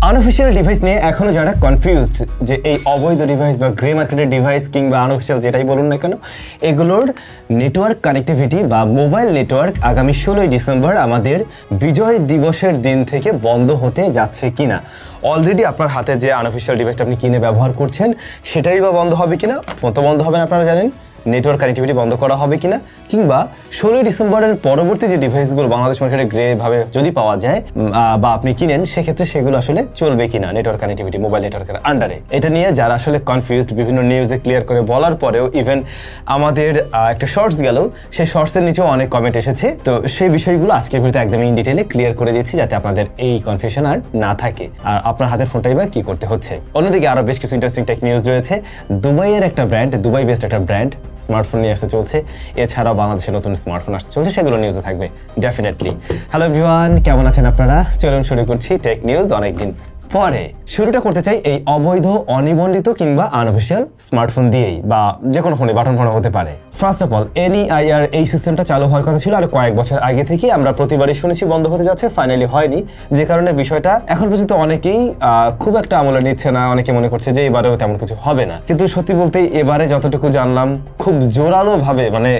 Unofficial device নিয়ে এখনো যারা কনফিউজড যে এই অবৈধ ডিভাইস বা গ্রে মার্কেটের ডিভাইস কিংবা আনঅফিশিয়াল যেটাই বলুন না কেন, এগুলোর নেটওয়ার্ক কানেক্টিভিটি বা মোবাইল নেটওয়ার্ক আগামী 16ই ডিসেম্বর আমাদের বিজয় দিবসের দিন থেকে বন্ধ হতে যাচ্ছে কিনা। অলরেডি আপনার হাতে যে আনঅফিশিয়াল ডিভাইসটা আপনি কিনে ব্যবহার করছেন সেটাই বা বন্ধ হবে কিনা, ফোন তো বন্ধ হবে না আপনারা জানেন, নেটওয়ার্ক কানেক্টিভিটি বন্ধ করা হবে কিনা, কিংবা 16ই ডিসেম্বরের পরবর্তী যে ডিভাইসগুলো বাংলাদেশ মার্কেটে গ্রেভাবে যদি পাওয়া যায় বা আপনি কিনেন সেক্ষেত্রে সেগুলো আসলে চলবে কিনা নেটওয়ার্ক কানেক্টিভিটি মোবাইল নেটওয়ার্কের আন্ডারে। এটা নিয়ে যারা আসলে কনফিউজড, বিভিন্ন নিউজে ক্লিয়ার করে বলার পরেও ইভেন আমাদের একটা শর্টস গেল, সেই শর্টসের নিচেও অনেক কমেন্ট এসেছে। তো সেই বিষয়গুলো আজকের ভিডিওতে একদম ইন ডিটেইলে ক্লিয়ার করে দিচ্ছি যাতে আপনাদের এই কনফিউশন আর না থাকে আর আপনার হাতের ফোনটাই বা কি করতে হচ্ছে। অন্যদিকে আরও বেশ কিছু ইন্টারেস্টিং টেক নিউজ রয়েছে। দুবাইয়ের একটা ব্র্যান্ড, দুবাই বেসড একটা ব্র্যান্ড স্মার্টফোন নিয়ে আসতে চলছে, এছাড়াও বাংলাদেশে নতুন স্মার্টফোন আসতে চলছে, সেগুলো নিউজে থাকবে ডেফিনেটলি। হ্যালো এভরিওয়ান, কেমন আছেন আপনারা? চলুন শুরু করছি টেক নিউজ অনেকদিন পরে। শুরুটা করতে চাই এই অবৈধ, অনিবন্ধিত কিংবা আনঅফিশিয়াল স্মার্টফোন দিয়েই, বা যে কোনো ফোনে বাটন ফোন হতে পারে। ফার্স্ট অফ অল NEIR এই সিস্টেমটা চালু হওয়ার কথা ছিল আর কয়েক বছর আগে থেকে আমরা প্রতিবারই শুনেছি বন্ধ হতে যাচ্ছে, ফাইনালি হয়নি, যে কারণে বিষয়টা এখন পর্যন্ত অনেকেই খুব একটা আমলে নিচ্ছে না। অনেকে মনে করছে যে এবারেও তেমন কিছু হবে না, কিন্তু সত্যি বলতে এবারে যতটুকু জানলাম খুব জোরালো ভাবে মানে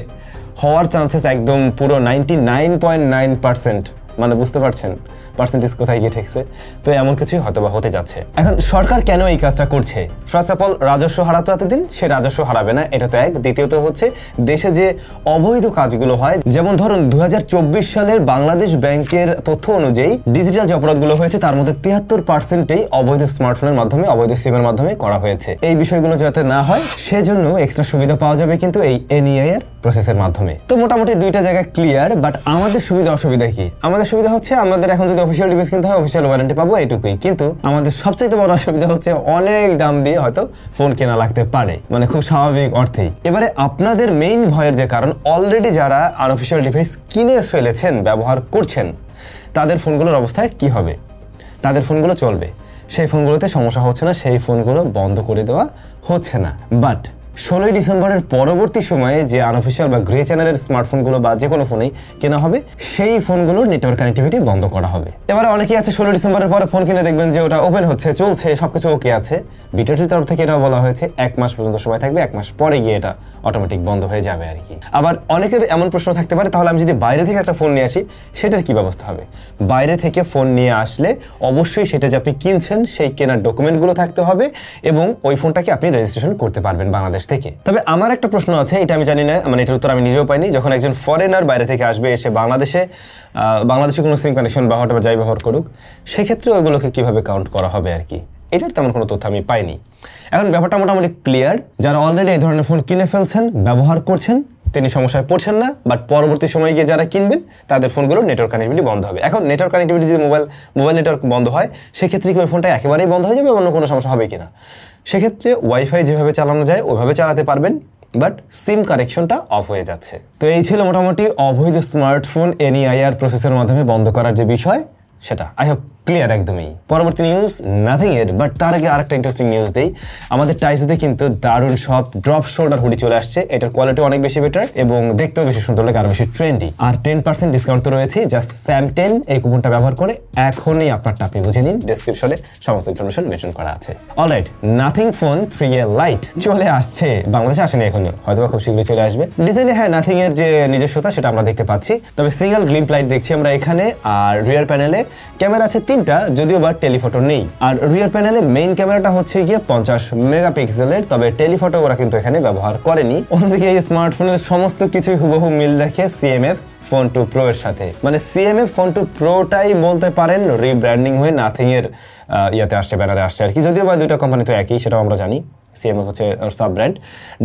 হওয়ার চান্সেস একদম পুরো 99.9%, মানে বুঝতে পারছেন পার্সেন্টেজ কোথায় গিয়ে ঠেকছে। তো এমন কিছুই হয়তো বা হতে যাচ্ছে। এখন সরকার কেন এই কাজটা করছে? ফার্স্ট অফ অল রাজস্ব হারাতো এতদিন, সে রাজস্ব হারাবে না, এটা তো এক। দ্বিতীয়ত হচ্ছে দেশে যে অবৈধ কাজগুলো হয়, যেমন ধরুন 2024 সালের বাংলাদেশ ব্যাংকের তথ্য অনুযায়ী ডিজিটাল যে অপরাধগুলো হয়েছে তার মধ্যে 73%ই অবৈধ স্মার্টফোনের মাধ্যমে, অবৈধ সিমের মাধ্যমে করা হয়েছে। এই বিষয়গুলো যাতে না হয় সেজন্য এক্সট্রা সুবিধা পাওয়া যাবে কিন্তু এই NEIR প্রসেসের মাধ্যমে। তো মোটামুটি দুইটা জায়গা ক্লিয়ার, বাট আমাদের সুবিধা অসুবিধা কি? আমাদের সুবিধা হচ্ছে আমাদের এখন যদি অফিসিয়াল ডিভাইস কিনতে হয় অফিসিয়াল ওয়ারেন্টি পাবো, এটুকুই। কিন্তু আমাদের সবচেয়ে বড় অসুবিধা হচ্ছে অনেক দাম দিয়ে হয়তো ফোন কেনা লাগতে পারে, মানে খুব স্বাভাবিক অর্থেই। এবারে আপনাদের মেইন ভয়ের যে কারণ, অলরেডি যারা আনঅফিসিয়াল ডিভাইস কিনে ফেলেছেন, ব্যবহার করছেন, তাদের ফোনগুলোর অবস্থায় কি হবে? তাদের ফোনগুলো চলবে, সেই ফোনগুলোতে সমস্যা হচ্ছে না, সেই ফোনগুলো বন্ধ করে দেওয়া হচ্ছে না। বাট 16ই ডিসেম্বরের পরবর্তী সময়ে যে আনঅফিশিয়াল বা গ্রে চ্যানেলের স্মার্টফোনগুলো বা যে কোনো ফোনেই কেনা হবে, সেই ফোনগুলোর নেটওয়ার্ক কানেক্টিভিটি বন্ধ করা হবে। এবারে অনেকেই আছে 16 ডিসেম্বরের পরে ফোন কিনে দেখবেন যে ওটা ওপেন হচ্ছে, চলছে, সবকিছু ওকে আছে। বিটার তরফ থেকে এটা বলা হয়েছে 1 মাস পর্যন্ত সময় থাকবে, 1 মাস পরে গিয়ে এটা অটোমেটিক বন্ধ হয়ে যাবে আর কি। আবার অনেকের এমন প্রশ্ন থাকতে পারে, তাহলে আমি যদি বাইরে থেকে একটা ফোন নিয়ে আসি সেটার কি ব্যবস্থা হবে? বাইরে থেকে ফোন নিয়ে আসলে অবশ্যই সেটা যে আপনি কিনছেন সেই কেনার ডকুমেন্টগুলো থাকতে হবে এবং ওই ফোনটাকে আপনি রেজিস্ট্রেশন করতে পারবেন বাংলাদেশ থেকে। তবে আমার একটা প্রশ্ন আছে, এটা আমি জানি না, মানে এটার উত্তর আমি নিজেও পাইনি। যখন একজন ফরেনার বাইরে থেকে আসবে, এসে বাংলাদেশে কোনো সিম কানেকশন বা হোয়াটএভার যাই ব্যবহার করুক, সেক্ষেত্রে ওইগুলোকে কিভাবে কাউন্ট করা হবে আর কি, এটার তেমন কোনো তথ্য আমি পাইনি। এখন ব্যাপারটা মোটামুটি ক্লিয়ার। যারা অলরেডি এই ধরনের ফোন কিনে ফেলছেন, ব্যবহার করছেন, তিনি সমস্যায় পড়ছেন না, বাট পরবর্তী সময়ে গিয়ে যারা কিনবেন তাদের ফোনগুলোর নেটওয়ার্ক কানেক্টিভিটি বন্ধ হবে। এখন নেটওয়ার্ক কানেক্টিভিটি যদি মোবাইল নেটওয়ার্ক বন্ধ হয়, সেক্ষেত্রে কি ওই ফোনটা একেবারেই বন্ধ হয়ে যাবে, অন্য কোনো সমস্যা হবে কিনা? সেক্ষেত্রে ওয়াইফাই যেভাবে চালানো যায় ওইভাবে চালাতে পারবেন, বাট সিম কানেকশনটা অফ হয়ে যাচ্ছে। তো এই ছিল মোটামুটি অবৈধ স্মার্টফোন NEIR প্রসেসের মাধ্যমে বন্ধ করার যে বিষয়, সেটা আই হোপ ক্লিয়ার একদমই। পরবর্তী নিউজ নাথিং এর, বাট তার আগে আরেকটা ইন্টারেস্টিং নিউজ দেই। আমাদের টাইসোতে কিন্তু দারুণ সব ড্রপ শোল্ডার হুডি চলে আসছে। এটার কোয়ালিটি অনেক বেশি বেটার এবং দেখতেও বেশি সুন্দর লাগে, আরো বেশি ট্রেন্ডি। আর 10% ডিসকাউন্ট তো রয়েছে। জাস্ট SAM10 এই কুপনটা ব্যবহার করে এখনই আপনারটা আপনি বুঝে নিন, ডেসক্রিপশনে সমস্ত ইনফরমেশন মেনশন করা আছে। Alright, nothing phone 3A light চলে আসছে, বাংলাদেশে আসেনি এখনো, হয়তো খুব শীঘ্রই চলে আসবে। ডিজাইনে হ্যাঁ নাথিং এর যে নিজস্বতা সেটা আমরা দেখতে পাচ্ছি, তবে সিঙ্গেল গ্লিম্প লাইট দেখছি আমরা এখানে। আর রিয়ার প্যানেলে ক্যামেরা আছে 3টা, যদিও বা টেলিফটো নেই। আর রিয়ার প্যানেলে মেইন ক্যামেরাটা হচ্ছে গিয়ে 50 মেগাপিক্সেলের, তবে টেলিফটো ওরা কিন্তু এখানে ব্যবহার করেনি। অন্যদিকে এই স্মার্টফোনের সমস্ত কিছুই হুবহু মিল রাখে CMF Phone 2 Pro এর সাথে, মানে CMF Phone 2 Proটাই বলতে পারেন রিব্র্যান্ডিং হয়ে নাথিং এর ইয়াতে আসছে, ব্যানারে আসছে আর কি। যদিও বা দুইটা কোম্পানি তো একই, সেটাও আমরা জানি। CMF হচ্ছে সাব ব্র্যান্ড।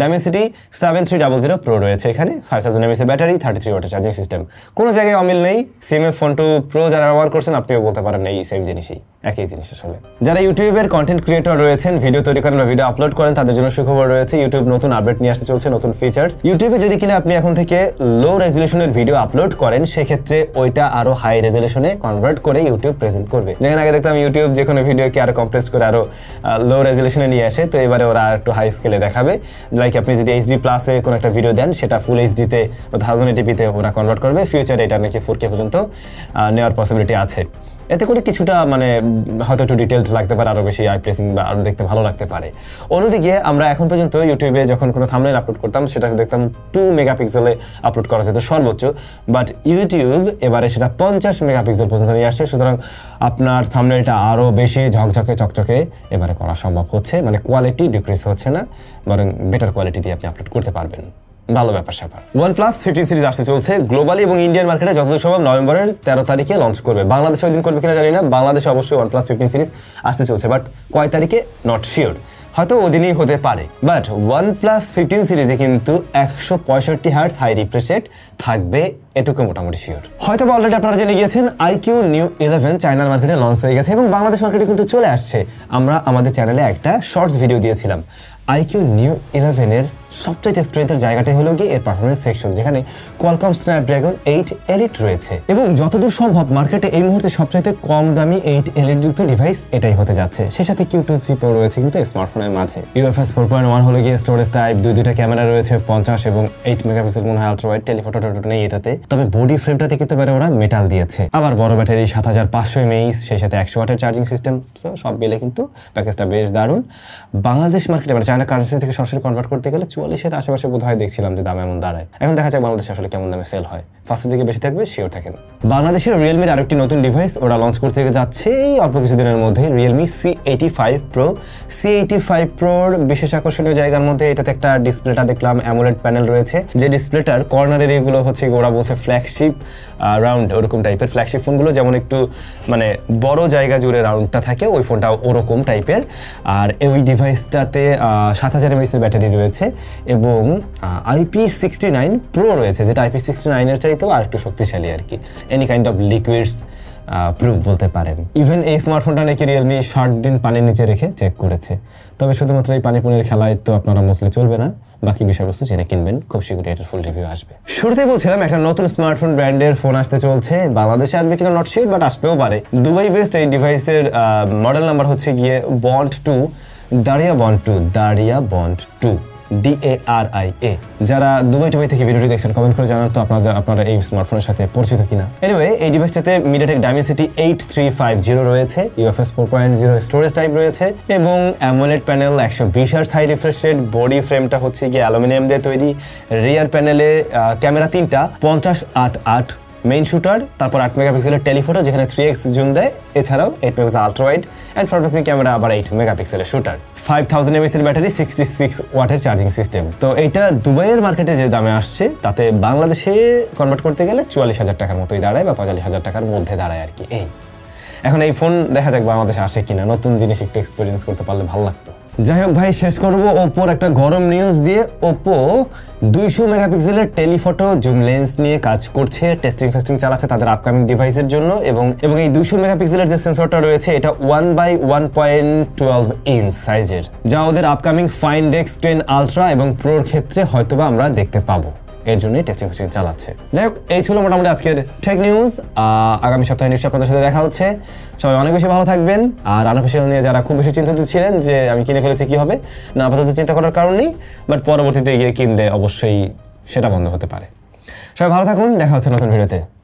Dimensity 7300 Pro রয়েছে এখানে, 5000 mAh ব্যাটারি, 33 ওয়াটের চার্জিং সিস্টেম। কোনো জায়গায় অমিল নেই। CMF Phone 2 Pro যারা ব্যবহার করছেন আপনিও বলতে পারেন এই সেম জিনিসই, একই জিনিস আসলে। যারা ইউটিউবের কন্টেন্ট ক্রিয়েটর রয়েছেন, ভিডিও তৈরি করেন বা ভিডিও আপলোড করেন, তাদের জন্য সুখবর রয়েছে। ইউটিউব নতুন আপডেট নিয়ে আসতে চলছে, নতুন ফিচার্স। ইউটিউবে যদি কিনা আপনি এখন থেকে লো রেজলিউশনের ভিডিও আপলোড করেন, সেক্ষেত্রে ওইটা আরো হাই রেজলিউশনে কনভার্ট করে ইউটিউব প্রেজেন্ট করবে। যেখানে আগে দেখতাম ইউটিউব যে কোনো ভিডিওকে আরো কম্প্রেস করে আরো লো রেজলিউশনে নিয়ে আসে, তো এবারে ওরা একটু হাই স্কেলে দেখাবে। লাইক আপনি যদি HD প্লাসে কোনো একটা ভিডিও দেন, সেটা ফুল এইচডিতে বা 1080p তে ওরা কনভার্ট করবে। ফিউচারে এটা নাকি 4K পর্যন্ত নেওয়ার পসিবিলিটি আছে। এতে করে কিছুটা মানে হয়তো একটু ডিটেলড লাগতে পারে, আরও বেশি আই প্লেসিং বা আরও দেখতে ভালো লাগতে পারে। অন্যদিকে আমরা এখন পর্যন্ত ইউটিউবে যখন কোনো থাম্বনেল আপলোড করতাম সেটা দেখতাম 2 মেগাপিক্সেলে আপলোড করা যেত সর্বোচ্চ, বাট ইউটিউব এবারে সেটা 50 মেগাপিক্সেল পর্যন্ত নিয়ে আসছে। সুতরাং আপনার থাম্বনেলটা আরও বেশি ঝকঝকে চকচকে এবারে করা সম্ভব হচ্ছে, মানে কোয়ালিটি ডিক্রিজ হচ্ছে না, বরং বেটার কোয়ালিটি দিয়ে আপনি আপলোড করতে পারবেন। ভালো ব্যাপার স্যাপার। OnePlus 15 সিরিজ আসতে চলছে গ্লোবালি এবং ইন্ডিয়ান মার্কেটে যতদূর সম্ভব নভেম্বরের 13 তারিখে লঞ্চ করবে। বাংলাদেশে ওই দিন করবে কিনা জানি না, বাংলাদেশে অবশ্যই OnePlus 15 সিরিজ আসতে চলছে, বাট কয় তারিখে নট শিওর, হয়তো ওদিনই হতে পারে। বাট OnePlus 15 সিরিজে কিন্তু 165 হার্টজ হাই রিফ্রেশ রেট থাকবে, এটুকু মোটামুটি শিওর। হয়তো অলরেডি আপনারা জেনে গিয়েছেন iQOO Neo 11 চায়নার মার্কেটে লঞ্চ হয়ে গেছে এবং বাংলাদেশ মার্কেটে কিন্তু চলে আসছে। আমরা আমাদের চ্যানেলে একটা শর্টস ভিডিও দিয়েছিলাম। iQOO Neo 11 এর সবচাইতে স্ট্রেংথের জায়গাটাই হলো গিয়ে এর পারফরমেন্স সেকশন, যেখানে Qualcomm Snapdragon 8 Elite রয়েছে এবং যতদূর সম্ভব মার্কেটে এই মুহূর্তে সবচাইতে কম দামি 8 Elite যুক্ত ডিভাইস এটাই হতে যাচ্ছে। সে সাথে Q2 Pro রয়েছে কিন্তু স্মার্টফোনের মাঝে। UFS 4.1 হলো গিয়ে স্টোরেজ টাইপ, দুইটা ক্যামেরা রয়েছে 50 এবং 8 মেগাপিক্সেল মনে হয় আলট্রা ওয়াইড, টেলিফটো নেই এটাতে, তবে বডি ফ্রেমটাতে কিন্তু ওরা মেটাল দিয়েছে। আবার বড় ব্যাটারি 7500 mAh, সেই সাথে 100 ওয়াটের চার্জিং সিস্টেম, সব মিলে কিন্তু প্যাকেজটা বেশ দারুণ। বাংলাদেশ মার্কেটে মানে চায়না কারেন্সি থেকে সরাসরি কনভার্ট করতে গেলে 44-এর আশেপাশে বোধহয় দেখছিলাম যে দাম এমন দাঁড়ায়। এখন দেখা যাক বাংলাদেশে আসলে কেমন দামে সেল হয়, ফার্স্টের দিকে বেশি থাকবে শিওর থাকেন। বাংলাদেশের রিয়েলমির আরেকটি নতুন ডিভাইস ওরা লঞ্চ করতে যাচ্ছে এই অল্প কিছুদিনের মধ্যে, রিয়েলমি C85 Pro। C85 Proর বিশেষ আকর্ষণীয় জায়গার মধ্যে এটাতে একটা ডিসপ্লেটা দেখলাম অ্যামোলেড প্যানেল রয়েছে, যে ডিসপ্লেটার কর্নারের এগুলো হচ্ছে ওরা বলছে ফ্ল্যাগশিপ রাউন্ড, ওরকম টাইপের ফ্ল্যাগশিপ ফোনগুলো যেমন একটু মানে বড় জায়গা জুড়ে রাউন্ডটা থাকে, ওই ফোনটা ওরকম টাইপের। আর ওই ডিভাইসটাতে 7000 mAh ব্যাটারি রয়েছে এবং IP69 Pro রয়েছে, যেটা IP69 এর চাইতেও আর একটু শক্তিশালী আর কি, any kind of liquids proof বলতে পারেন। ইভেন এই স্মার্টফোনটা নাকি রিয়েলমি 60 দিন পানির নিচে রেখে চেক করেছে। তবে শুধুমাত্র এই পানি পুনির খেলায় তো আপনারা মসলে চলবে না, বাকি বিষয়বস্তু জেনে কিনবেন, খুব শীঘ্রই এটার ফুল রিভিউ আসবে। শুরুতে বলছিলাম একটা নতুন স্মার্টফোন ব্র্যান্ডের ফোন আসতে চলছে, বাংলাদেশে আসবে কিনা নট শিওর, বাট আসতেও পারে। দুবাই বেসড এই ডিভাইসের মডেল নাম্বার হচ্ছে গিয়ে Bond 2, দারিয়া Bond 2, DARIA। যারা দুবাই থেকে ভিডিওটি দেখছেন কমেন্ট করে জানান তো আপনারা এই স্মার্টফোনের সাথে পরিচিত কিনা। এনিওয়ে এই ডিভাইসটাতে MediaTek Dimensity 8350 রয়েছে, UFS 4.0 স্টোরেজ টাইপ রয়েছে এবং AMOLED panel, 120 hertz high refresh rate, body ফ্রেমটা হচ্ছে গিয়ে অ্যালুমিনিয়াম দিয়ে তৈরি, রিয়ার প্যানেলে ক্যামেরা 3টা 50-8-8 মেইন শুটার, তারপর 8 মেগাপিক্সেলের টেলিফটো যেখানে 3x জুম দেয়, এছাড়াও 8 megapixel ultra wide and front facing camera আবার 8 মেগাপিক্সেলের শুটার, 5000 mAh এর ব্যাটারি, 66 ওয়াটের চার্জিং সিস্টেম। তো এইটা দুবাইয়ের মার্কেটে যে দামে আসছে তাতে বাংলাদেশে কনভার্ট করতে গেলে 44,000 টাকার মতোই দাঁড়ায় বা 45,000 টাকার মধ্যে দাঁড়ায় আর কি। এখন এই ফোন দেখা যাক বাংলাদেশে আসে কিনা, নতুন জিনিস একটু এক্সপিরিয়েন্স করতে পারলে ভালো লাগতো। যাই হোক ভাই, শেষ করবো ওপ্পোর একটা গরম নিউজ দিয়ে। ওপ্পো 200 মেগাপিক্সেলের টেলিফটো জুম লেন্স নিয়ে কাজ করছে, টেস্টিং চালাচ্ছে তাদের আপকামিং ডিভাইসের জন্য এবং এই 200 মেগাপিক্সেলের যে সেন্সরটা রয়েছে এটা 1/1.12 ইঞ্চ সাইজের, যা ওদের আপকামিং Find X10 আলট্রা এবং প্রোর ক্ষেত্রে হয়তোবা আমরা দেখতে পাবো, এর জন্যই টেস্টিং চালাচ্ছে। যাই হোক, এই ছিল মোটামুটি আজকের টেক নিউজ। আগামী সপ্তাহে নিশ্চয়ই আপনাদের সাথে দেখা হচ্ছে। সবাই অনেক বেশি ভালো থাকবেন। আর আনঅফিশিয়াল নিয়ে যারা খুব বেশি চিন্তিত ছিলেন যে আমি কিনে ফেলেছি কি হবে, না আপাতত চিন্তা করার কারণ নেই, বাট পরবর্তীতে গিয়ে কিনলে অবশ্যই সেটা বন্ধ হতে পারে। সবাই ভালো থাকুন, দেখা হচ্ছে নতুন ভিডিওতে।